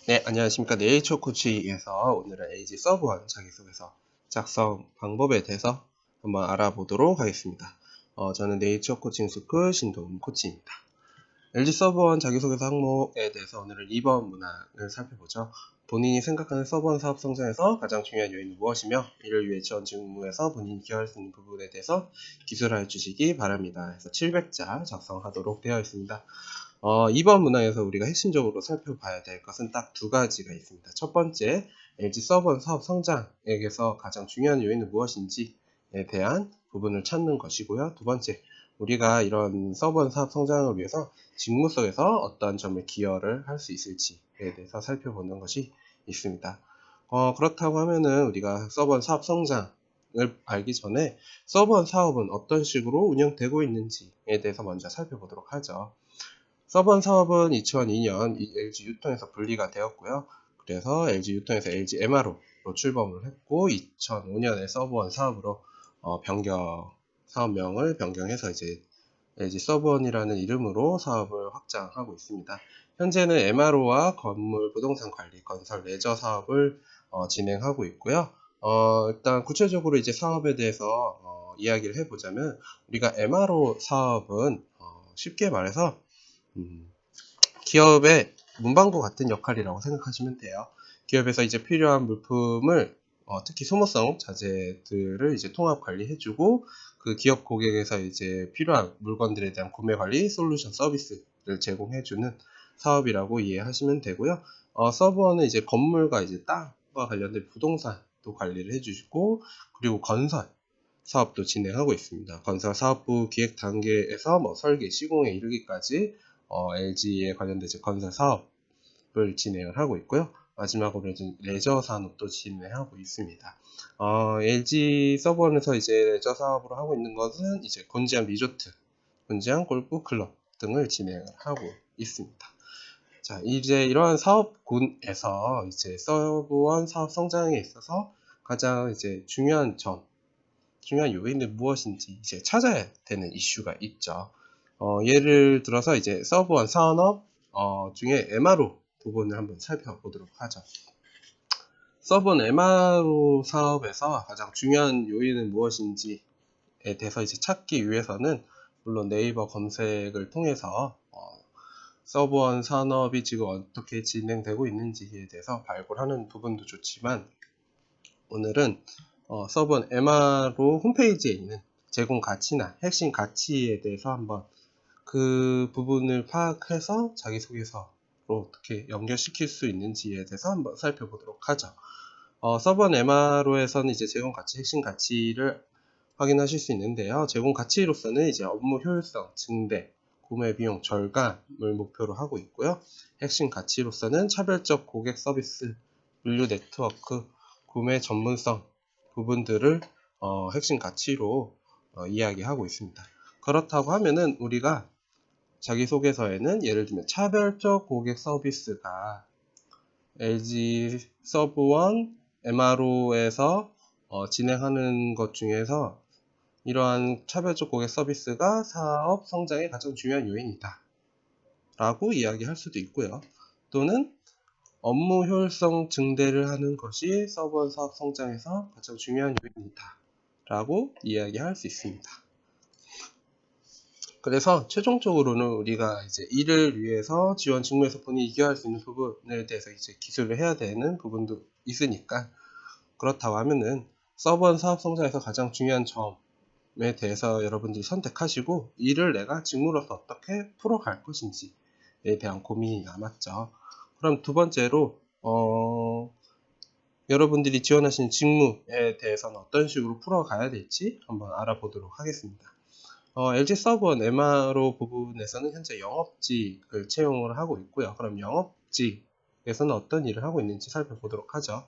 네, 안녕하십니까. 네이처 코치에서 오늘은 LG 서브1 자기소개서 작성 방법에 대해서 한번 알아보도록 하겠습니다. 저는 네이처 코칭 스쿨 신동훈 코치입니다. LG 서브1 자기소개서 항목에 대해서 오늘은 2번 문항을 살펴보죠. 본인이 생각하는 서브1 사업 성장에서 가장 중요한 요인은 무엇이며 이를 위해 지원 직무에서 본인이 기여할 수 있는 부분에 대해서 기술하여 주시기 바랍니다. 그래서 700자 작성하도록 되어 있습니다. 2번 문항에서 우리가 핵심적으로 살펴봐야 될 것은 딱 두 가지가 있습니다. 첫 번째, LG 서브1 사업 성장에서 가장 중요한 요인은 무엇인지에 대한 부분을 찾는 것이고요. 두 번째, 우리가 이런 서브1 사업 성장을 위해서 직무 속에서 어떤 점을 기여를 할 수 있을지에 대해서 살펴보는 것이 있습니다. 그렇다고 하면은 우리가 서브1 사업 성장을 알기 전에 서브1 사업은 어떤 식으로 운영되고 있는지에 대해서 먼저 살펴보도록 하죠. 서브1 사업은 2002년 LG 유통에서 분리가 되었고요. 그래서 LG 유통에서 LG MRO로 출범을 했고 2005년에 서브1 사업으로 사업명을 변경해서 이제 LG 서브1이라는 이름으로 사업을 확장하고 있습니다. 현재는 MRO와 건물 부동산 관리, 건설 레저 사업을 진행하고 있고요. 일단 구체적으로 이제 사업에 대해서 이야기를 해보자면 우리가 MRO 사업은 쉽게 말해서 기업의 문방구 같은 역할이라고 생각하시면 돼요. 기업에서 이제 필요한 물품을 특히 소모성 자재들을 이제 통합 관리해주고 그 기업 고객에서 이제 필요한 물건들에 대한 구매 관리 솔루션 서비스를 제공해주는 사업이라고 이해하시면 되고요. 서브1은 이제 건물과 이제 땅과 관련된 부동산도 관리를 해주시고 그리고 건설 사업도 진행하고 있습니다. 건설 사업부 기획 단계에서 설계, 시공에 이르기까지 LG에 관련된 건설 사업을 진행을 하고 있고요. 마지막으로 레저 산업도 진행하고 있습니다. LG 서브1에서 이제 레저 사업으로 하고 있는 것은 이제 곤지암 리조트, 곤지암 골프 클럽 등을 진행을 하고 있습니다. 자, 이제 이러한 사업군에서 이제 서브1 사업 성장에 있어서 가장 이제 중요한 요인은 무엇인지 이제 찾아야 되는 이슈가 있죠. 예를 들어서 이제 서브1 산업 중에 MRO 부분을 한번 살펴보도록 하죠. 서브1 MRO 사업에서 가장 중요한 요인은 무엇인지에 대해서 이제 찾기 위해서는 물론 네이버 검색을 통해서 서브1 산업이 지금 어떻게 진행되고 있는지에 대해서 발굴하는 부분도 좋지만 오늘은 서브1 MRO 홈페이지에 있는 제공 가치나 핵심 가치에 대해서 한번 그 부분을 파악해서 자기소개서로 어떻게 연결시킬 수 있는지에 대해서 한번 살펴보도록 하죠. 서브1 MRO에서는 이제 제공 가치, 핵심 가치를 확인하실 수 있는데요. 제공 가치로서는 이제 업무 효율성 증대, 구매 비용 절감을 목표로 하고 있고요. 핵심 가치로서는 차별적 고객 서비스, 물류 네트워크, 구매 전문성 부분들을 핵심 가치로 이야기하고 있습니다. 그렇다고 하면은 우리가 자기소개서에는 예를 들면 차별적 고객 서비스가 LG 서브1 MRO에서 진행하는 것 중에서 이러한 차별적 고객 서비스가 사업 성장의 가장 중요한 요인이다 라고 이야기할 수도 있고요. 또는 업무 효율성 증대를 하는 것이 서브1 사업 성장에서 가장 중요한 요인이다 라고 이야기할 수 있습니다. 그래서 최종적으로는 우리가 이제 이를 위해서 지원 직무에서 본인이 기여할 수 있는 부분에 대해서 이제 기술을 해야 되는 부분도 있으니까 그렇다고 하면은 서브1 사업 성장에서 가장 중요한 점에 대해서 여러분들이 선택하시고 이를 내가 직무로서 어떻게 풀어갈 것인지에 대한 고민이 남았죠. 그럼 두 번째로 여러분들이 지원하시는 직무에 대해서는 어떤 식으로 풀어가야 될지 한번 알아보도록 하겠습니다. LG 서브1 MRO 부분에서는 현재 영업직을 채용을 하고 있고요. 그럼 영업직에서는 어떤 일을 하고 있는지 살펴보도록 하죠.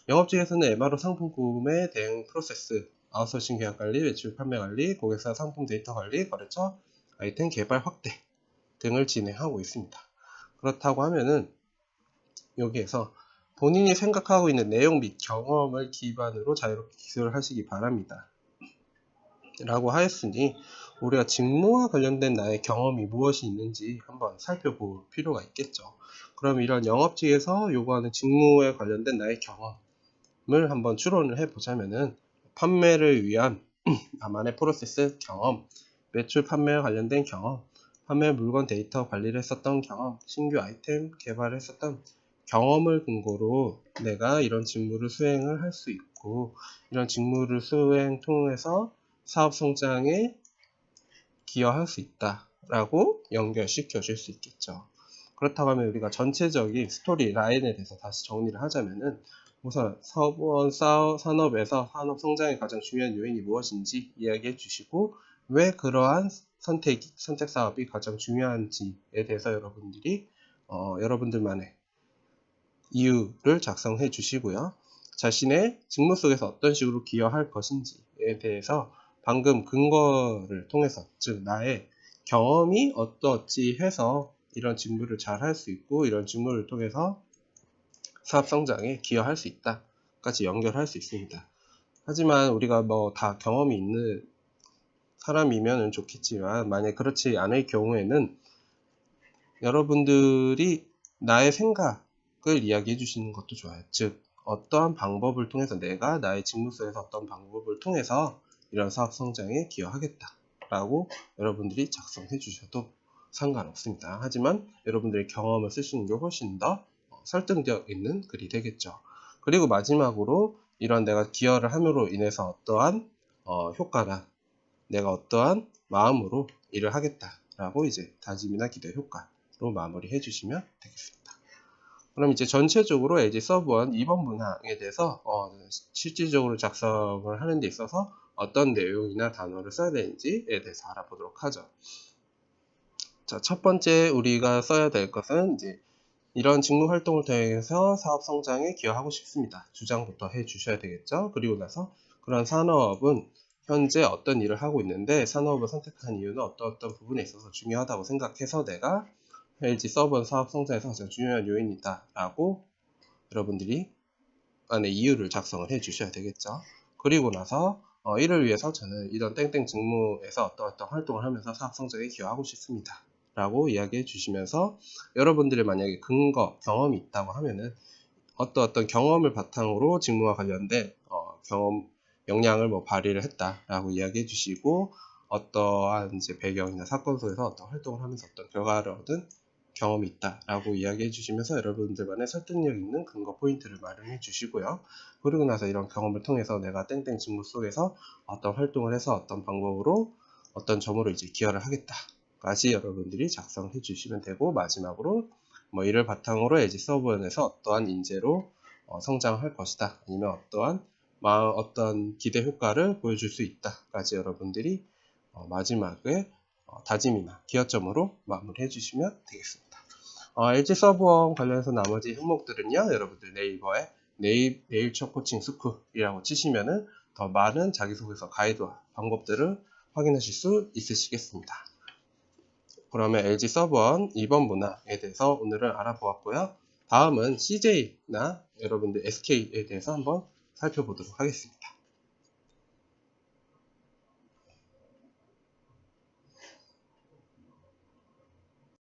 영업직에서는 MRO 상품 구매 대행 프로세스, 아웃소싱 계약 관리, 매출 판매 관리, 고객사 상품 데이터 관리, 거래처 아이템 개발 확대 등을 진행하고 있습니다. 그렇다고 하면은 여기에서 본인이 생각하고 있는 내용 및 경험을 기반으로 자유롭게 기술을 하시기 바랍니다. 라고 하였으니 우리가 직무와 관련된 나의 경험이 무엇이 있는지 한번 살펴볼 필요가 있겠죠. 그럼 이런 영업직에서 요구하는 직무에 관련된 나의 경험을 한번 추론을 해보자면은, 판매를 위한 나만의 프로세스 경험, 매출 판매와 관련된 경험, 판매 물건 데이터 관리를 했었던 경험, 신규 아이템 개발을 했었던 경험을 근거로 내가 이런 직무를 수행을 할 수 있고, 이런 직무를 수행 통해서 사업 성장에 기여할 수 있다라고 연결시켜 줄 수 있겠죠. 그렇다고 하면 우리가 전체적인 스토리 라인에 대해서 다시 정리를 하자면은, 우선 사업원 산업에서 산업 성장의 가장 중요한 요인이 무엇인지 이야기해 주시고, 왜 그러한 선택 사업이 가장 중요한지에 대해서 여러분들이 여러분들만의 이유를 작성해 주시고요. 자신의 직무 속에서 어떤 식으로 기여할 것인지에 대해서 방금 근거를 통해서, 즉 나의 경험이 어떠어찌 해서 이런 직무를 잘 할 수 있고 이런 직무를 통해서 사업 성장에 기여할 수 있다까지 연결할 수 있습니다. 하지만 우리가 뭐 다 경험이 있는 사람이면 좋겠지만, 만약 그렇지 않을 경우에는 여러분들이 나의 생각을 이야기해 주시는 것도 좋아요. 즉 어떠한 방법을 통해서, 내가 나의 직무 속에서 어떤 방법을 통해서 이런 사업 성장에 기여하겠다 라고 여러분들이 작성해 주셔도 상관없습니다. 하지만 여러분들의 경험을 쓰시는 게 훨씬 더 설득력 있는 글이 되겠죠. 그리고 마지막으로, 이런 내가 기여를 함으로 인해서 어떠한 효과나 내가 어떠한 마음으로 일을 하겠다라고 이제 다짐이나 기대 효과로 마무리해 주시면 되겠습니다. 그럼 이제 전체적으로 LG 서브원 2번 문항에 대해서 실질적으로 작성을 하는 데 있어서 어떤 내용이나 단어를 써야 되는지에 대해서 알아보도록 하죠. 자, 첫 번째 우리가 써야 될 것은, 이제 이런 직무 활동을 통해서 사업 성장에 기여하고 싶습니다. 주장부터 해 주셔야 되겠죠. 그리고 나서 그런 산업은 현재 어떤 일을 하고 있는데, 산업을 선택한 이유는 어떤 부분에 있어서 중요하다고 생각해서 내가 LG 서브원 사업 성장에서 가장 중요한 요인이다 라고 여러분들이 안에 이유를 작성을 해 주셔야 되겠죠. 그리고 나서 이를 위해서 저는 이런 땡땡 직무에서 어떤 활동을 하면서 사업 성장에 기여하고 싶습니다 라고 이야기해 주시면서, 여러분들이 만약에 근거, 경험이 있다고 하면은 어떤 경험을 바탕으로 직무와 관련된 경험, 역량을 뭐 발휘를 했다라고 이야기해 주시고, 어떠한 이제 배경이나 사건 속에서 어떤 활동을 하면서 어떤 결과를 얻은 경험이 있다라고 이야기해 주시면서 여러분들만의 설득력 있는 근거 포인트를 마련해 주시고요. 그리고 나서 이런 경험을 통해서 내가 땡땡 직무 속에서 어떤 활동을 해서 어떤 방법으로 어떤 점으로 이제 기여를 하겠다까지 여러분들이 작성해 주시면 되고, 마지막으로 뭐 이를 바탕으로 LG 서브원에서 어떠한 인재로 성장할 것이다, 아니면 어떤 기대 효과를 보여줄 수 있다까지 여러분들이 마지막에 다짐이나 기여점으로 마무리해 주시면 되겠습니다. LG 서브원 관련해서 나머지 항목들은요, 여러분들 네이버에 네일 첫 코칭 스쿨이라고 치시면은 더 많은 자기소개서 가이드와 방법들을 확인하실 수 있으시겠습니다. 그러면 LG 서브원 2번 문항에 대해서 오늘은 알아보았고요. 다음은 CJ나 여러분들 SK에 대해서 한번 살펴보도록 하겠습니다.